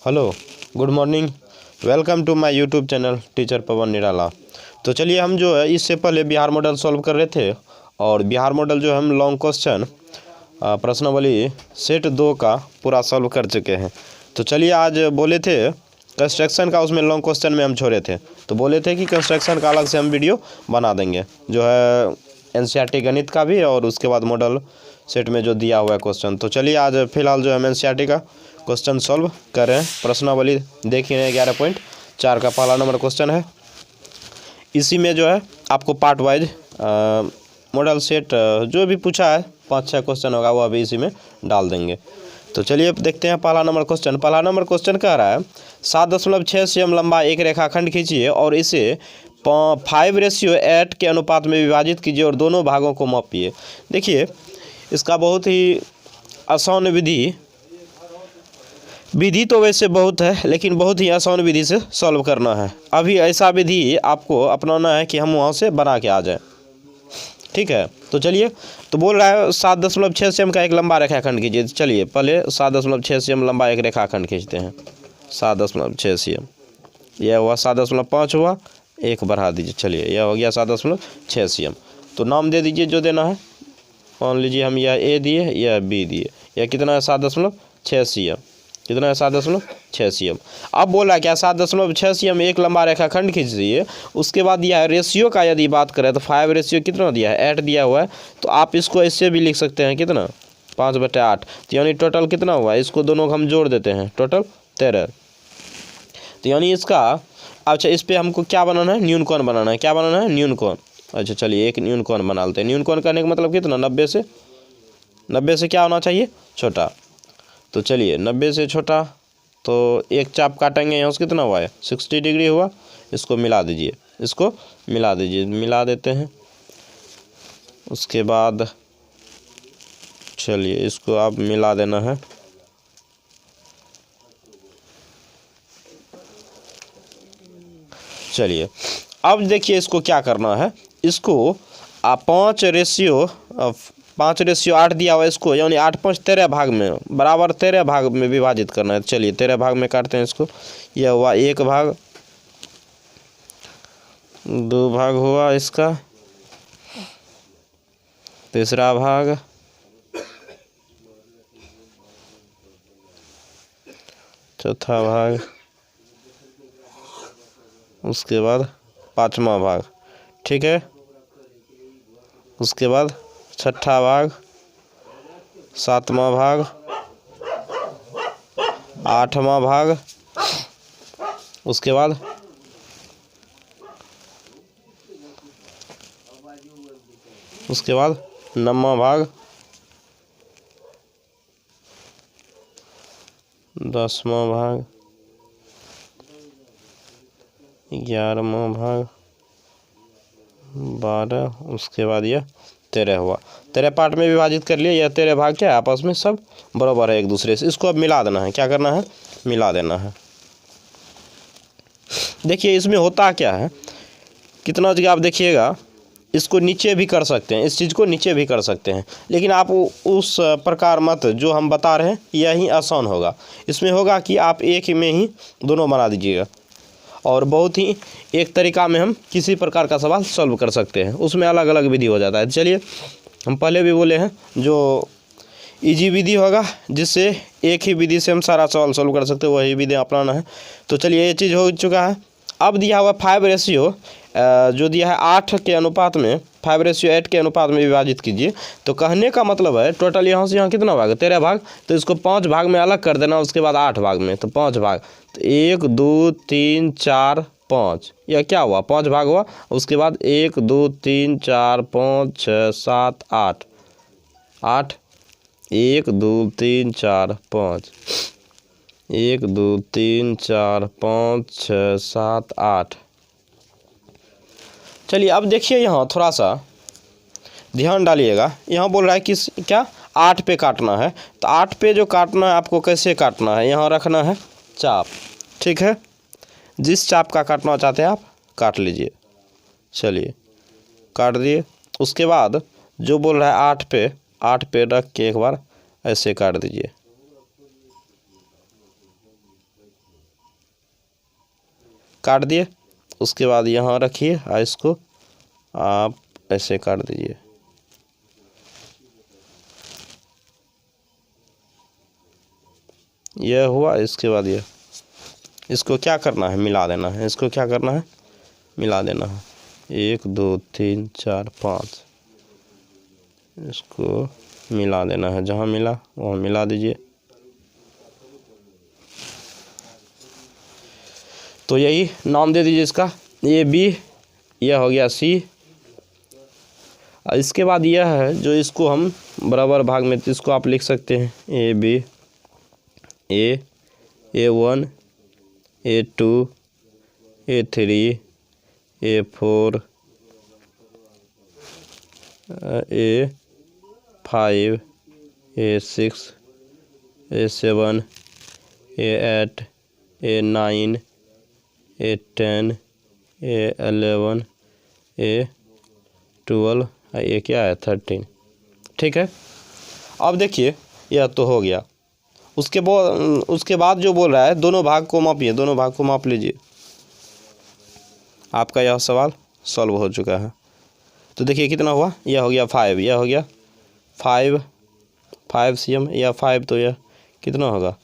Hello, good morning. Welcome to my YouTube channel teacher Pawan Nirala. तो चलिए हम जो है इससे पहले बिहार मॉडल सॉल्व कर रहे थे और बिहार मॉडल जो है हम लॉन्ग क्वेश्चन प्रश्नावली सेट 2 का पूरा सॉल्व कर चुके हैं। तो चलिए आज बोले थे कंस्ट्रक्शन का, उसमें लॉन्ग क्वेश्चन में हम छोड़े थे तो बोले थे कि कंस्ट्रक्शन का अलग से हम वीडियो बना देंगे, जो है एनसीईआरटी गणित का भी और उसके बाद मॉडल सेट में जो दिया हुआ है क्वेश्चन। तो चलिए आज फिलहाल जो है हम एनसीईआरटी का क्वेश्चन सॉल्व कर रहे हैं। प्रश्नावली देख ही रहे हैं, 11.4 का पहला नंबर क्वेश्चन है। इसी में जो है आपको पार्ट वाइज मॉडल सेट जो भी पूछा है 5-6 क्वेश्चन होगा वो अभी इसी में डाल देंगे। तो चलिए देखते हैं पहला नंबर क्वेश्चन। पहला नंबर क्वेश्चन कह रहा है 7.6 cm लंबा एक रेखाखंड खींचिए और इसे 5:8 के अनुपात में विभाजित कीजिए और दोनों भागों को मापिए। देखिए इसका बहुत ही आसान विधि तो वैसे बहुत है, लेकिन बहुत ही आसान विधि से सॉल्व करना है। अभी ऐसा विधि आपको अपनाना है कि हम वहाँ से बना के आ जाएं, ठीक है। तो चलिए, तो बोल रहा है 7.6 cm का एक लंबा रेखाखंड कीजिए। चलिए पहले 7.6 cm लंबा एक रेखाखंड खींचते हैं। 7.6 cm, यह हुआ 7.5 हुआ, एक बढ़ा दीजिए। चलिए यह हो गया 7.6 cm। तो नाम दे दीजिए जो देना है। मान लीजिए हम यह ए दिए, यह बी दिए। यह कितना है 7.6 cm, कितना है 7.6 cm। अब बोला क्या 7.6 cm एक लंबा रेखाखंड खींच दीजिए। उसके बाद दिया है रेशियो का, यदि बात करें तो 5 रेशियो कितना दिया है 8 दिया हुआ है। तो आप इसको इससे भी लिख सकते हैं कितना 5/8, तो यानी टोटल कितना हुआ, इसको दोनों को हम जोड़ देते हैं, टोटल 13। तो यानी इसका अच्छा इस पर हमको क्या बनाना है, न्यून कोण बनाना है। क्या बनाना है, न्यून कोण। अच्छा चलिए एक न्यून कोण बना लेते हैं। न्यून कोण करने का मतलब कितना 90 से क्या होना चाहिए, छोटा। तो चलिए 90 से छोटा, तो एक चाप काटेंगे यहाँ से कितना हुआ है 60 डिग्री हुआ। इसको मिला दीजिए, इसको मिला दीजिए, मिला देते हैं। उसके बाद चलिए इसको आप मिला देना है। चलिए अब देखिए इसको क्या करना है, इसको 5:8 दिया हुआ है इसको, यानी 8×5 13 भाग में बराबर 13 भाग में विभाजित करना है। चलिए 13 भाग में काटते हैं इसको। यह हुआ 1 भाग, 2 भाग हुआ इसका, तीसरा भाग, चौथा भाग, उसके बाद 5वां भाग, ठीक है। उसके बाद 6ठा भाग, 7वां भाग, 8वां भाग, उसके बाद 9वां भाग, 10वां भाग, 11वां भाग, 12, उसके बाद यह 13 हुआ। 13 पार्ट में विभाजित कर लिया। यह 13 भाग क्या है आपस में सब बराबर है एक दूसरे से। इसको अब मिला देना है। क्या करना है, मिला देना है। देखिए इसमें होता क्या है, कितना जगह आप देखिएगा, इसको नीचे भी कर सकते हैं, इस चीज़ को नीचे भी कर सकते हैं, लेकिन आप उस प्रकार मत जो हम बता रहे हैं, यही आसान होगा। इसमें होगा कि आप एक में ही दोनों बना दीजिएगा और बहुत ही एक तरीका में हम किसी प्रकार का सवाल सॉल्व कर सकते हैं। उसमें अलग अलग विधि हो जाता है। चलिए हम पहले भी बोले हैं जो इजी विधि होगा, जिससे एक ही विधि से हम सारा सवाल सॉल्व कर सकते हैं, वही विधि अपनाना है। तो चलिए ये चीज़ हो चुका है। अब दिया हुआ 5 रेशियो जो दिया है 8 के अनुपात में, 5:8 के अनुपात में विभाजित कीजिए। तो कहने का मतलब है टोटल यहाँ से यहाँ कितना भाग, 13 भाग। तो इसको 5 भाग में अलग कर देना, उसके बाद 8 भाग में, तो 5 भाग। तो 1 2 3 4 5, यह क्या हुआ 5 भाग हुआ। उसके बाद 1 2 3 4 5 6 7 8, 1 2 3 4 5, 1 2 3 4 5 6 7 8। चलिए अब देखिए यहाँ थोड़ा सा ध्यान डालिएगा। यहाँ बोल रहा है किस क्या 8 पे काटना है। तो 8 पे जो काटना है आपको कैसे काटना है, यहाँ रखना है चाप, ठीक है। जिस चाप का काटना चाहते हैं आप काट लीजिए। चलिए काट दिए। उसके बाद जो बोल रहा है 8 पे रख के एक बार ऐसे काट दीजिए। काट दिए, उसके बाद यहाँ रखिए और इसको आप ऐसे काट दीजिए। यह हुआ। इसके बाद ये इसको क्या करना है, मिला देना है। इसको क्या करना है, मिला देना है। 1 2 3 4 5 इसको मिला देना है, जहाँ मिला वहाँ मिला दीजिए। तो यही नाम दे दीजिए इसका, ये बी, यह हो गया सी। इसके बाद यह है जो इसको हम बराबर भाग में, तो इसको आप लिख सकते हैं A B, A1, A2, A3, A4, A5, A6, A7, A8, A9, A10, A11, A12, ये क्या है 13। ठीक है, अब देखिए यह तो हो गया। उसके बाद जो बोल रहा है दोनों भाग को मापिए, दोनों भाग को माप लीजिए। आपका यह सवाल सॉल्व हो चुका है। तो देखिए कितना हुआ, यह हो गया 5, यह हो गया 5 cm, या 5 तो यह कितना होगा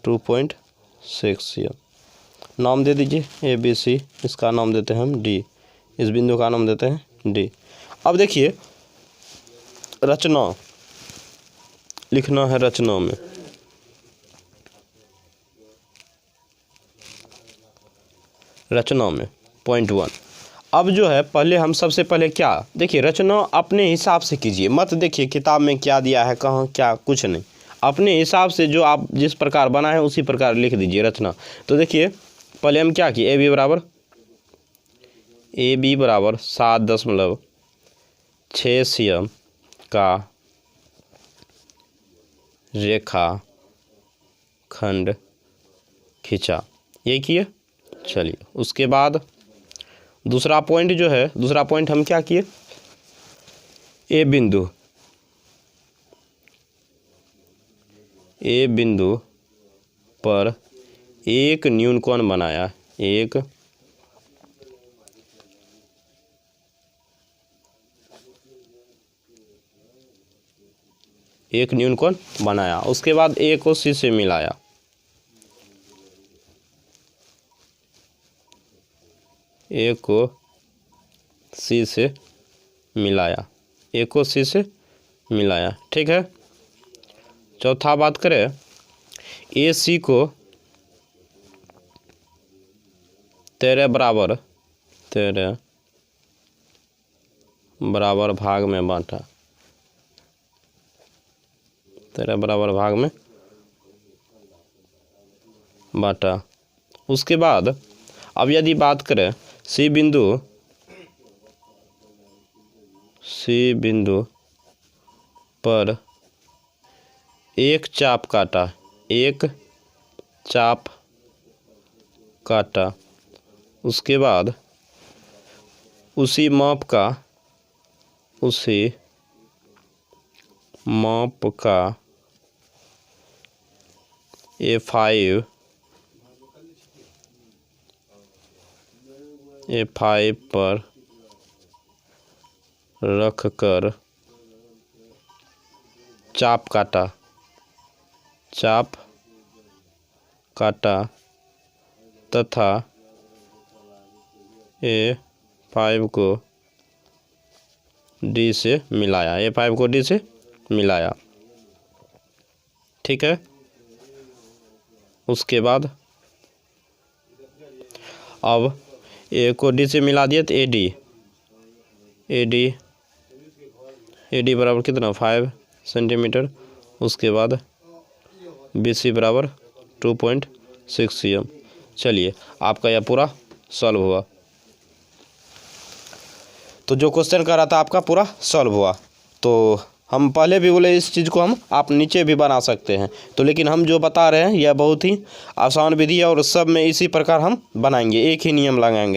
2.6 cm। नाम दे दीजिए ABC, इसका नाम देते हैं हम D, इस बिंदु का नाम देते हैं D। अब देखिए रचना लिखना है, रचना में पॉइंट 1। अब जो है पहले हम सबसे पहले क्या, देखिए रचना अपने हिसाब से कीजिए, मत देखिए किताब में क्या दिया है, कहाँ क्या, कुछ नहीं। अपने हिसाब से जो आप जिस प्रकार बनाए उसी प्रकार लिख दीजिए रचना। तो देखिए पहले हम क्या किए, ए बी बराबर 7.6 cm का रेखा खंड खींचा, ये किए। चलिए उसके बाद दूसरा पॉइंट जो है, दूसरा पॉइंट हम क्या किए, ए बिंदु पर एक न्यून कोण बनाया, एक न्यून कोण बनाया। उसके बाद ए को सी से मिलाया, ए को सी से मिलाया, ए को सी से मिलाया। ठीक है, चौथा बात करें, ए सी को 13 बराबर भाग में बांटा, 13 बराबर भाग में बांटा। उसके बाद अब यदि बात करें सी बिंदु पर एक चाप काटा, एक चाप काटा। उसके बाद उसी माप का A5 पर रख कर चाप काटा तथा A5 को D से मिलाया। ठीक है, उसके बाद अब ए को डी से मिला दिया तो AD बराबर कितना 5 सेंटीमीटर। उसके बाद BC बराबर 2.6 cm। चलिए आपका यह पूरा सॉल्व हुआ। तो जो क्वेश्चन कर रहा था आपका पूरा सॉल्व हुआ। तो हम पहले भी बोले इस चीज़ को आप नीचे भी बना सकते हैं, तो लेकिन हम जो बता रहे हैं यह बहुत ही आसान विधि है और सब में इसी प्रकार हम बनाएंगे, एक ही नियम लगाएंगे।